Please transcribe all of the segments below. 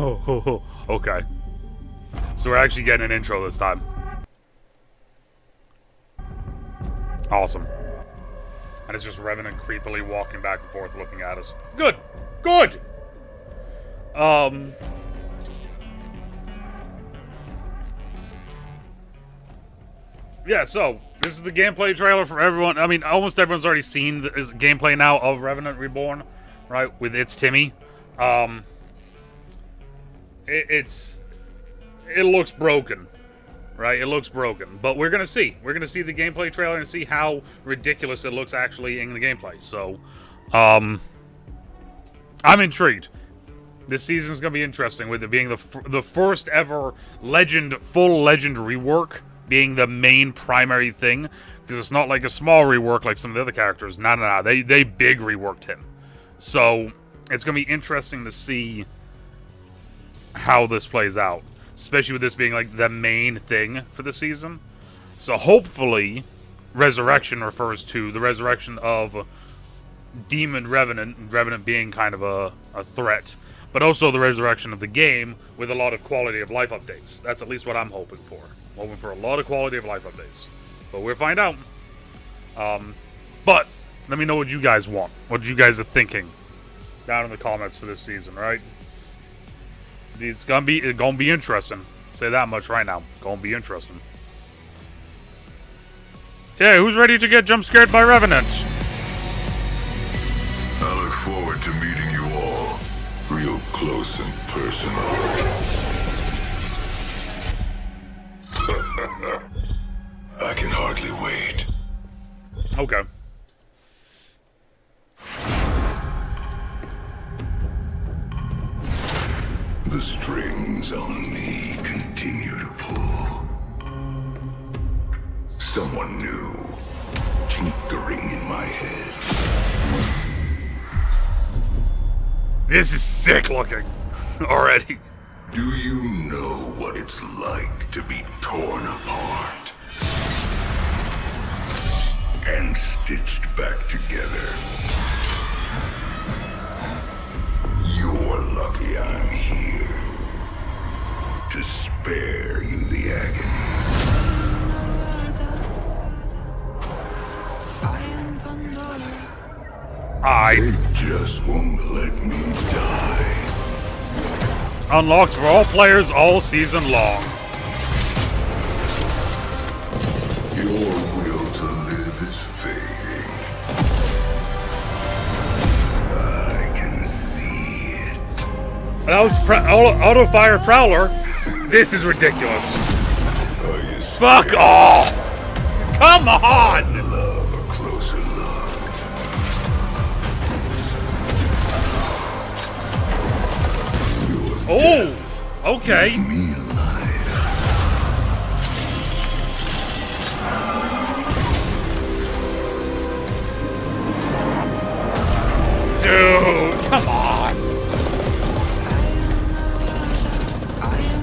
Okay. So we're actually getting an intro this time. Awesome. And it's just Revenant creepily walking back and forth looking at us. Good! Good! Yeah, so, this is the gameplay trailer for everyone. I mean, almost everyone's already seen the gameplay now of Revenant Reborn, right? With It's Timmy. It looks broken, right? It looks broken. But we're gonna see. We're gonna see the gameplay trailer and see how ridiculous it looks actually in the gameplay. So, I'm intrigued. This season's gonna be interesting, with it being the first ever full legend rework being the main primary thing, because it's not like a small rework like some of the other characters. No. They big reworked him. So it's gonna be interesting to see how this plays out, especially with this being like the main thing for the season. So hopefully, Resurrection refers to the resurrection of Demon Revenant, and Revenant being kind of a threat, but also the resurrection of the game with a lot of quality of life updates. That's at least what I'm hoping for. I'm hoping for a lot of quality of life updates. But we'll find out. But let me know what you guys want. What you guys are thinking down in the comments for this season, right? It's gonna be interesting. Say that much right now. Gonna be interesting. Okay, who's ready to get jump scared by Revenant? I look forward to meeting you all, real close and personal. I can hardly wait. Okay. The strings on me continue to pull. Someone new tinkering in my head. This is sick looking already. Do you know what it's like to be torn apart and stitched back together? You're lucky I'm here to spare you the agony. They just won't let me die. Unlocks for all players all season long. Your will to live is fading. I can see it. That was auto fire Prowler. This is ridiculous. Fuck off! Come on! Love a closer look. Oh, okay. Me alive. Dude, come on.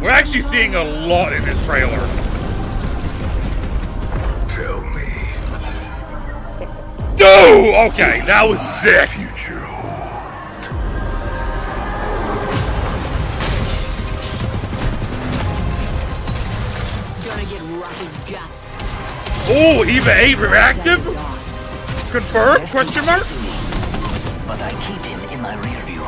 We're actually seeing a lot in this trailer. Tell me. Dude, okay, that was sick. Future hold. Gonna get Rocky's guts. Oh, Eva 8 reactive? Confirmed? Question mark? But I keep him in my rear view.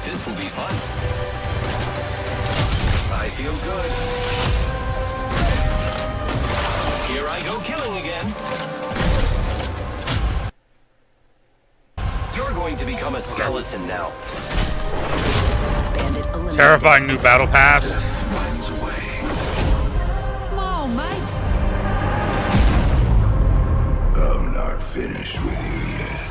This will be fun. I feel good. Here I go killing again. You're going to become a skeleton now. Bandit eliminated. Terrifying new battle pass. Finds a way. Small, mate. I'm not finished with you yet.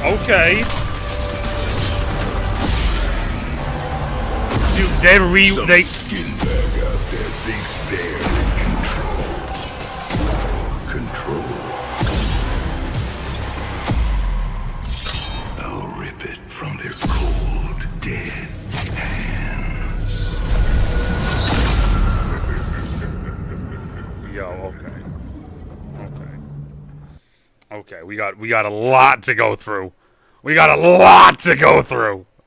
Okay. Dude, they Skin bag out there thinks they're in control. Control. I'll rip it go. Okay, we got a lot to go through.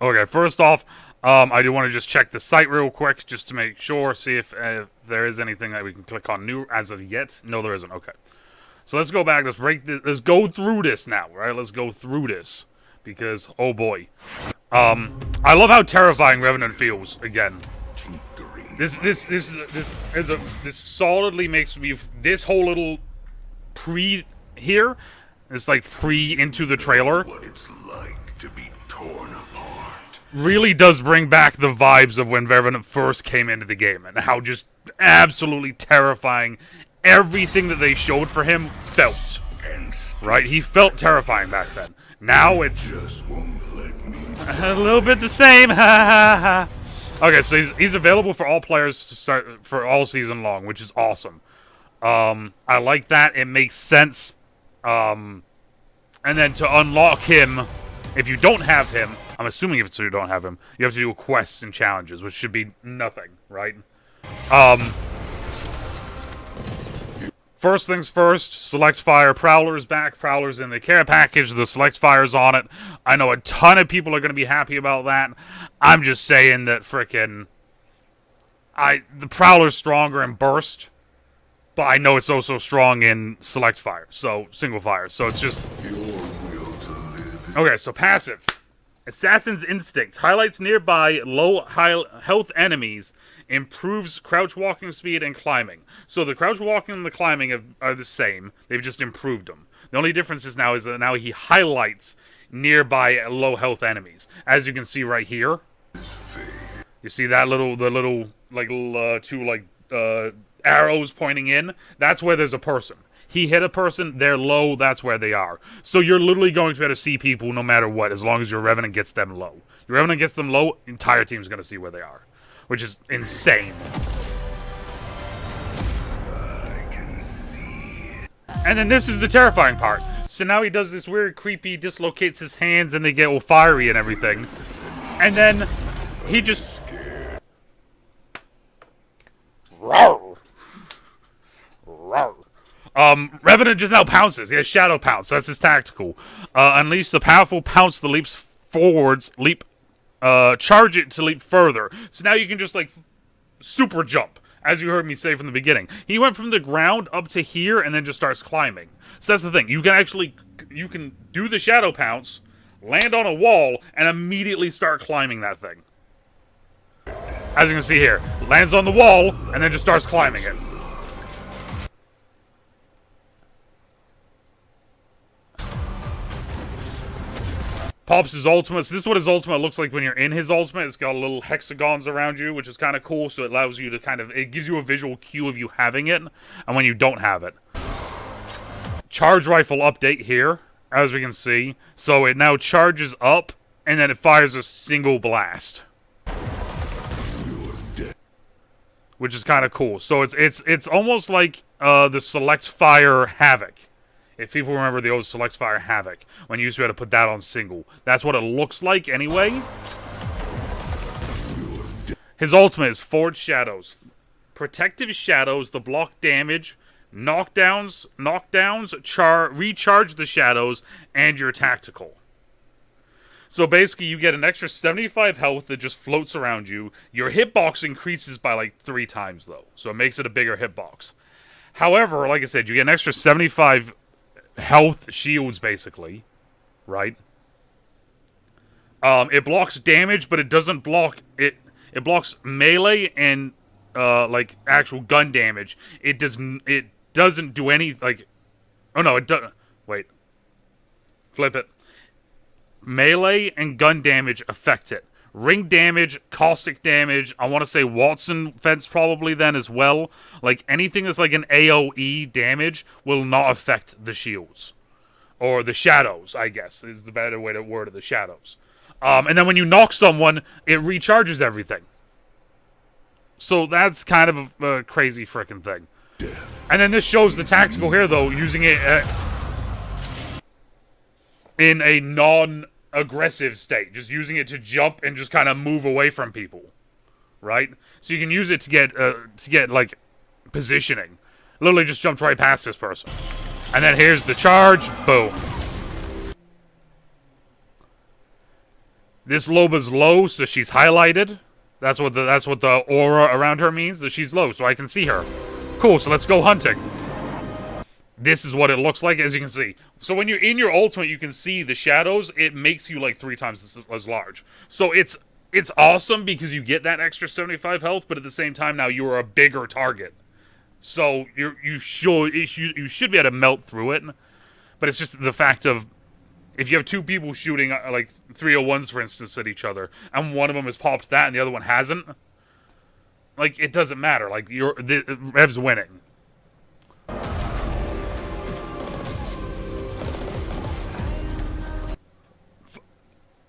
Okay, first off, I do want to just check the site real quick just to make sure, see if there is anything that we can click on new as of yet. No, there isn't. Okay. So let's go back. Let's go through this now, right? Let's go through this because oh boy. I love how terrifying Revenant feels again. This solidly makes me this whole little pre here. It's like pre into the trailer. What it's like to be torn apart. Really does bring back the vibes of when Revenant first came into the game and how just absolutely terrifying everything that they showed for him felt. Right? He felt terrifying back then. Now it's Just won't let me. a little bit the same. Okay, so he's available for all players to start for all season long, which is awesome. I like that. It makes sense. And then to unlock him, if you don't have him, I'm assuming if you don't have him, you have to do quests and challenges, which should be nothing, right? First things first, Select Fire. Prowler's back. Prowler's in the care package. The Select Fire's on it. I know a ton of people are going to be happy about that. I'm just saying that frickin' the Prowler's stronger in Burst, but I know it's also strong in Select Fire, so Single Fire. So it's just Your will to live. okay. So passive, Assassin's Instinct highlights nearby low health enemies. Improves crouch walking speed and climbing. So the crouch walking and the climbing are the same. They've just improved them. The only difference is that now he highlights nearby low health enemies. As you can see right here. You see that two arrows pointing in? That's where there's a person. He hit a person, they're low, that's where they are. So you're literally going to be able to see people no matter what, as long as your Revenant gets them low. Your Revenant gets them low, entire team's going to see where they are. Which is insane. I can see it. And then this is the terrifying part. So now he does this weird, creepy, dislocates his hands and they get all fiery and everything. And then he just... Rawr. Rawr. Revenant just now pounces. He has Shadow Pounce. That's his tactical. Unleash the powerful pounce that leaps forwards, charge it to leap further. So now you can just, like, super jump, as you heard me say from the beginning. He went from the ground up to here and then just starts climbing. So that's the thing. You can do the Shadow Pounce, land on a wall, and immediately start climbing that thing. As you can see here. Lands on the wall, and then just starts climbing it. Pops his ultimate. So this is what his ultimate looks like when you're in his ultimate. It's got little hexagons around you, which is kind of cool. So it allows you to it gives you a visual cue of you having it, and when you don't have it. Charge rifle update here, as we can see. So it now charges up, and then it fires a single blast. Which is kind of cool. So it's almost like the Select Fire Havoc. If people remember the old Select Fire Havoc, when you used to be able to put that on single. That's what it looks like anyway. His ultimate is Forged Shadows. Protective Shadows, the block damage, knockdowns, recharge the shadows, and your tactical. So basically, you get an extra 75 health that just floats around you. Your hitbox increases by like 3 times, though. So it makes it a bigger hitbox. However, like I said, you get an extra 75 health shields, basically, right? It blocks damage, but it doesn't block it. It blocks melee and like actual gun damage. It doesn't do any like. Oh no, it doesn't. Wait. Flip it. Melee and gun damage affect it. Ring damage, caustic damage, I want to say Watson fence probably then as well. Like, anything that's like an AoE damage will not affect the shields. Or the shadows, I guess, is the better way to word it, the shadows. And then when you knock someone, it recharges everything. So that's kind of a crazy freaking thing. And then this shows the tactical here, though, using it in a non-aggressive state, just using it to jump and just kind of move away from people, right? So you can use it to get like positioning. Literally just jumped right past this person. And then here's the charge. Boom. This Loba's low, so she's highlighted. That's what the aura around her means, that she's low, so I can see her. Cool, so let's go hunting. This is what it looks like, as you can see. So when you're in your ultimate, you can see the shadows. It makes you like 3 times as large. So it's awesome because you get that extra 75 health, but at the same time now you're a bigger target. So you should be able to melt through it. But it's just the fact of, if you have 2 people shooting like 301s, for instance, at each other, and one of them has popped that and the other one hasn't, like, it doesn't matter. Like, Rev's winning.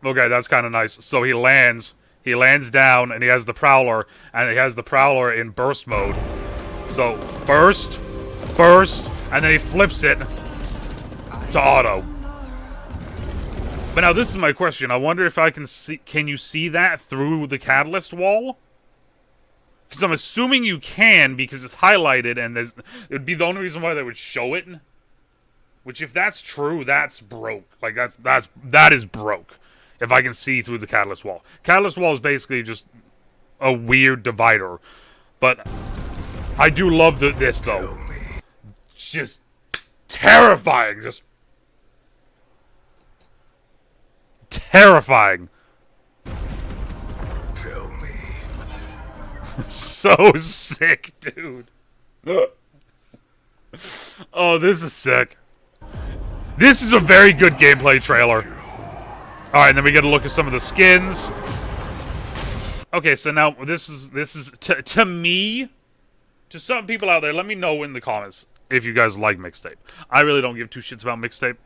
Okay, that's kind of nice. So he lands down, and he has the Prowler, and he has the Prowler in burst mode. So, burst, and then he flips it to auto. But now this is my question. I wonder if I can see, can you see that through the catalyst wall? Because I'm assuming you can, because it's highlighted, and it would be the only reason why they would show it. Which, if that's true, that's broke. Like, that is broke. If I can see through the catalyst wall. Catalyst wall is basically just a weird divider. But I do love this, though. Just terrifying. Just terrifying. Tell me. So sick, dude. Oh, this is sick. This is a very good gameplay trailer. Alright, and then we get a look at some of the skins. Okay, so now this is to me, to some people out there, let me know in the comments if you guys like Mixtape. I really don't give 2 shits about Mixtape,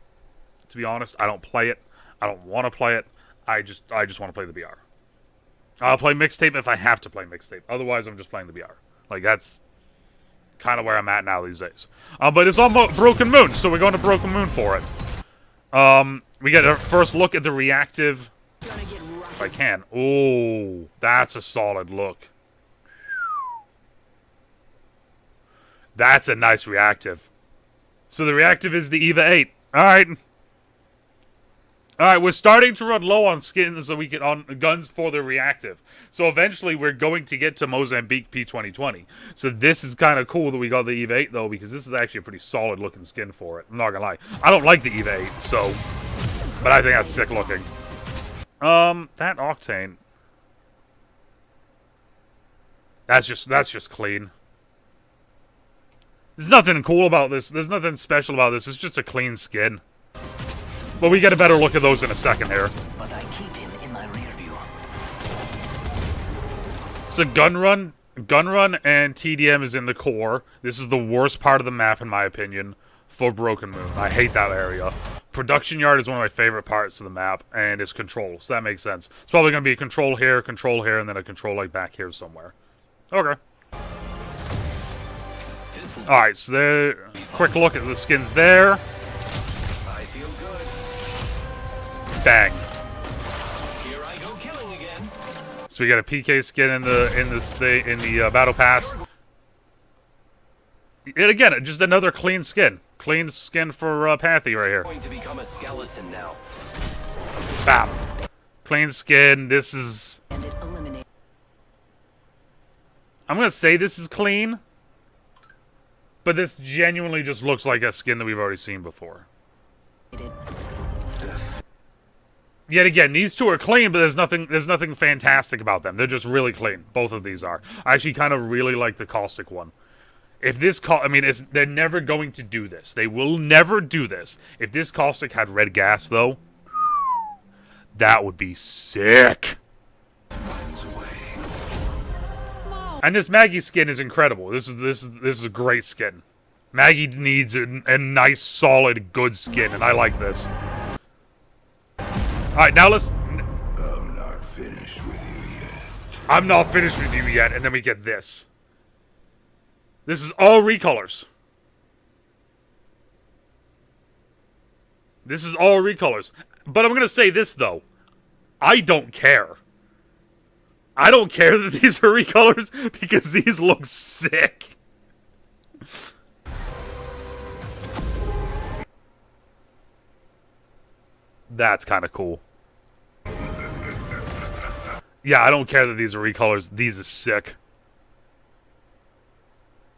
to be honest. I don't play it. I don't want to play it. I just want to play the BR. I'll play Mixtape if I have to play Mixtape. Otherwise, I'm just playing the BR. Like, that's kind of where I'm at now these days. But it's on Broken Moon, so we're going to Broken Moon for it. We get our first look at the reactive. If I can. Oh, that's a solid look. That's a nice reactive. So the reactive is the EVA 8. Alright. Alright, we're starting to run low on skins so we can on guns for the reactive. So eventually we're going to get to Mozambique P2020. So this is kind of cool that we got the EVA 8 though, because this is actually a pretty solid looking skin for it. I'm not gonna lie. I don't like the EVA 8, so, but I think that's sick looking. That Octane. That's just clean. There's nothing cool about this. There's nothing special about this. It's just a clean skin. But we get a better look at those in a second here. But I keep him in my rear view. So gun run and TDM is in the core. This is the worst part of the map in my opinion for Broken Moon. I hate that area. Production yard is one of my favorite parts of the map, and it's control, so that makes sense. It's probably going to be a control here, and then a control like back here somewhere. Okay. Alright, so there. Quick look at the skins there. I feel good. Bang. Here I go killing again. So we got a PK skin in the battle pass. And again, just another clean skin. Clean skin for Pathy right here. Going to become a skeleton now. Bam. Clean skin. This is. I'm gonna say this is clean, but this genuinely just looks like a skin that we've already seen before. Yet again, these two are clean, but there's nothing fantastic about them. They're just really clean. Both of these are. I actually kind of really like the caustic one. If this they're never going to do this. They will never do this. If this caustic had red gas, though, that would be sick. And this Maggie skin is incredible. This is a great skin. Maggie needs a nice, solid, good skin, and I like this. Alright, now let's... I'm not finished with you yet. I'm not finished with you yet, and then we get this. This is all recolors. This is all recolors. But I'm going to say this, though. I don't care. I don't care that these are recolors, because these look sick. That's kind of cool. Yeah, I don't care that these are recolors. These are sick.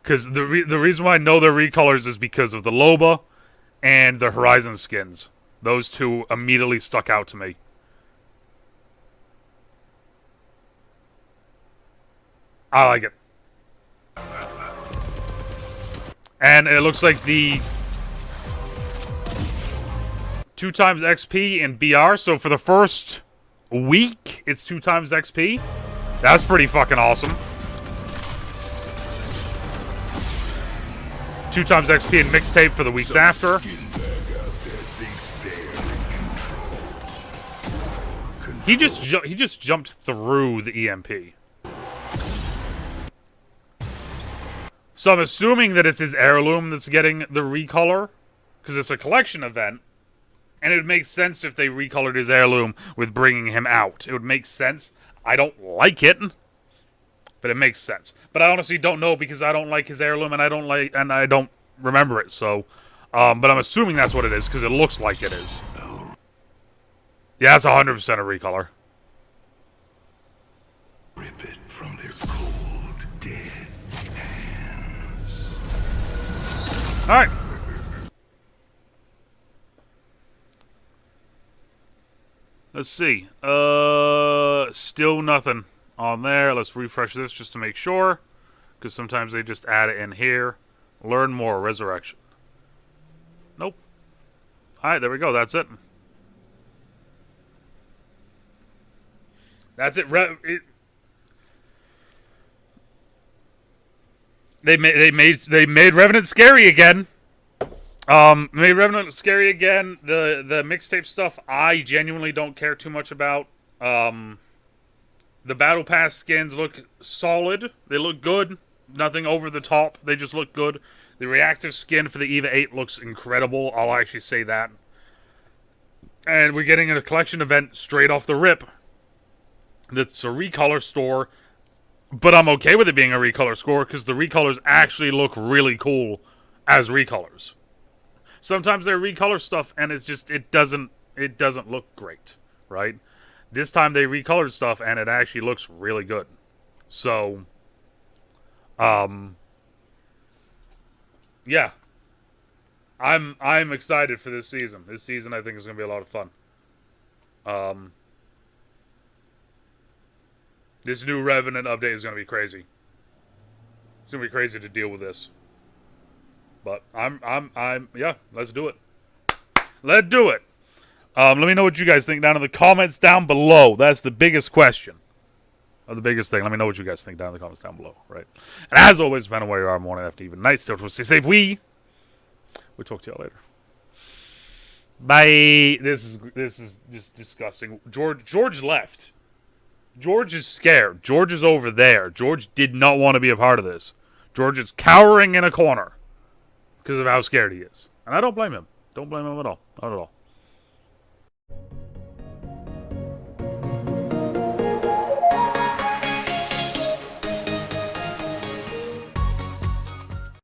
Because the reason why I know they're recolors is because of the Loba and the Horizon skins. Those two immediately stuck out to me. I like it. And it looks like the 2 times XP in BR. So for the first week, it's 2 times XP. That's pretty fucking awesome. 2 times XP in mixtape for the weeks after. He just jumped through the EMP. So I'm assuming that it's his heirloom that's getting the recolor, because it's a collection event, and it would make sense if they recolored his heirloom with bringing him out. It would make sense. I don't like it, but it makes sense. But I honestly don't know because I don't like his heirloom and I don't remember it. So, but I'm assuming that's what it is because it looks like it is. Yeah, it's 100% a recolor. Rip it from their cold, dead hands. All right. Let's see. Still nothing on there. Let's refresh this just to make sure, because sometimes they just add it in here. Learn more. Resurrection. Nope. All right, there we go. That's it. That's it. They made Revenant scary again. Made Revenant scary again. The mixtape stuff I genuinely don't care too much about. The Battle Pass skins look solid. They look good. Nothing over the top. They just look good. The reactive skin for the EVA 8 looks incredible. I'll actually say that. And we're getting a collection event straight off the rip. That's a recolor store. But I'm okay with it being a recolor store because the recolors actually look really cool as recolors. Sometimes they're recolor stuff and it's just it doesn't look great, right? This time they recolored stuff and it actually looks really good. So yeah. I'm excited for this season. This season I think is going to be a lot of fun. This new Revenant update is going to be crazy. It's going to be crazy to deal with this. But yeah, let's do it. Let's do it. Let me know what you guys think down in the comments down below. That's the biggest question. Or the biggest thing. Let me know what you guys think down in the comments down below, right? And as always, depending on where you are, morning, after, even night, still stay safe. We'll talk to y'all later. Bye. This is just disgusting. George left. George is scared. George is over there. George did not want to be a part of this. George is cowering in a corner because of how scared he is. And I don't blame him. Don't blame him at all. Not at all.